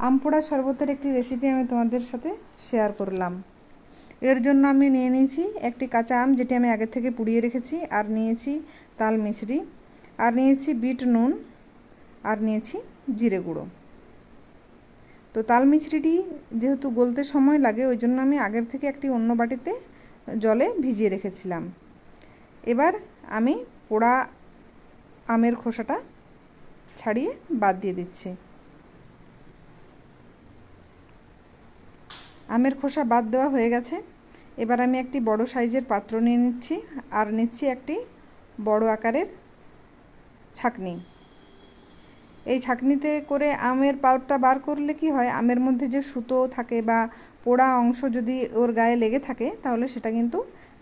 আম পোড়া শরবতের একটি রেসিপি আমি তোমাদের সাথে শেয়ার করলাম। এর জন্য আমি নিয়ে নিয়েছি একটি কাঁচা আম, যেটি আমি আগে থেকে পুড়িয়ে রেখেছি, আর নিয়েছি তাল মিছরি, আর নিয়েছি বিট নুন, আর নিয়েছি জিরে গুঁড়ো। তো তাল মিছরিটি যেহেতু গলতে সময় লাগে, ওই জন্য আমি আগের থেকে একটি অন্য বাটিতে জলে ভিজিয়ে রেখেছিলাম। এবার আমি পোড়া আমের খোসাটা ছাড়িয়ে বাদ দিয়ে দিচ্ছি। আমের খোসা বাদ দেওয়া হয়ে গেছে। এবার আমি একটি বড় সাইজের পাত্র নিয়ে নিচ্ছি, আর নিচ্ছি একটি বড় আকারের ছাঁকনি। এই ছাঁকনিতে করে আমের পাল্পটা বার করলে কি হয়, আমের মধ্যে যে সুতো থাকে বা পোড়া অংশ যদি ওর গায়ে লেগে থাকে, তাহলে সেটা কিন্তু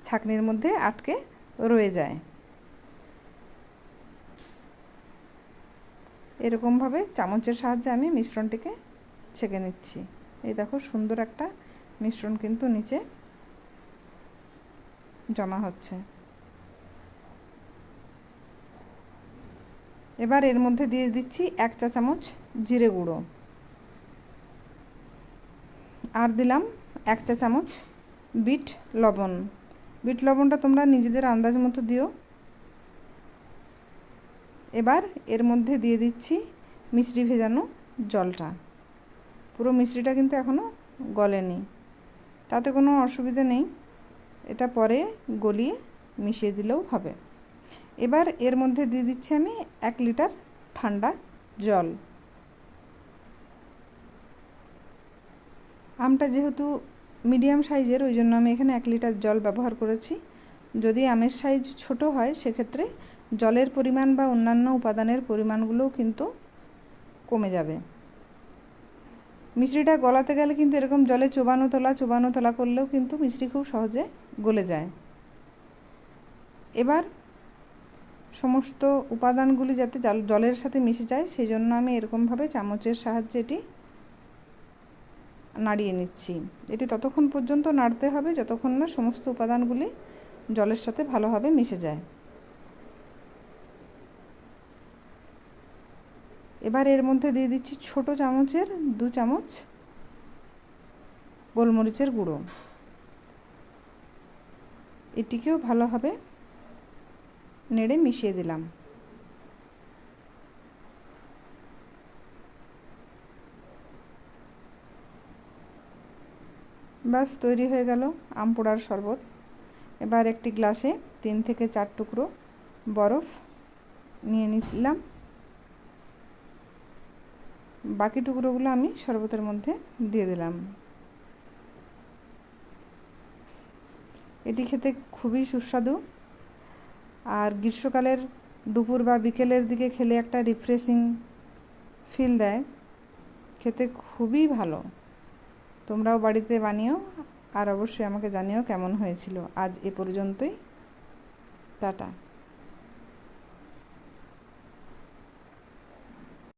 ছাঁকনির মধ্যে আটকে রয়ে যায়। এরকমভাবে চামচের সাহায্যে আমি মিশ্রণটিকে ছেঁকে নিচ্ছি। এই দেখো, সুন্দর একটা মিশ্রণ কিন্তু নিচে জমা হচ্ছে। এবার এর মধ্যে দিয়ে দিচ্ছি 1 চা চামচ জিরে গুঁড়ো, আর দিলাম 1 চা চামচ বিট লবণ। বিট লবণটা তোমরা নিজেদের আন্দাজ মতো দিও। এবার এর মধ্যে দিয়ে দিচ্ছি মিশ্রি ভেজানো জলটা। পুরো মিশ্রিটা কিন্তু এখনও গলেনি, তাতে কোনো অসুবিধা নেই, এটা পরে গলিয়ে মিশিয়ে দিলেও হবে। এবার এর মধ্যে দিয়ে দিচ্ছি আমি 1 লিটার ঠান্ডা জল। আমটা যেহেতু মিডিয়াম সাইজের, ওই জন্য আমি এখানে 1 লিটার জল ব্যবহার করেছি। যদি আমের সাইজ ছোট হয়, সেক্ষেত্রে জলের পরিমাণ বা অন্যান্য উপাদানের পরিমাণগুলোও কিন্তু কমে যাবে। মিশ্রিটা গলাতে গেলে কিন্তু এরকম জলে চোবানো তোলা করলেও কিন্তু মিশ্রি খুব সহজে গলে যায়। এবার সমস্ত উপাদানগুলি যাতে জলের সাথে মিশে যায়, সেই জন্য আমি এরকমভাবে চামচের সাহায্যে এটি নাড়িয়ে নিচ্ছি। এটি ততক্ষণ পর্যন্ত নাড়তে হবে যতক্ষণ না সমস্ত উপাদানগুলি জলের সাথে ভালোভাবে মিশে যায়। এবার এর মধ্যে দিয়ে দিচ্ছি ছোট চামচের 2 চামচ গোলমরিচের গুঁড়ো। এটিকেও ভালোভাবে নেড়ে মিশিয়ে দিলাম। ব্যাস, তৈরি হয়ে গেল আম পোড়ার শরবত। এবার একটি গ্লাসে 3 থেকে 4 টুকরো বরফ নিয়ে নিলাম। বাকি টুকরোগুলো আমি শরবতের মধ্যে দিয়ে দিলাম। এটি খেতে খুবই সুস্বাদু, আর গ্রীষ্মকালের দুপুর বা বিকেলের দিকে খেলে একটা রিফ্রেশিং ফিল দেয়, খেতে খুবই ভালো। তোমরাও বাড়িতে বানিও, আর অবশ্যই আমাকে জানিও কেমন হয়েছিল। আজ এ পর্যন্তই, টাটা।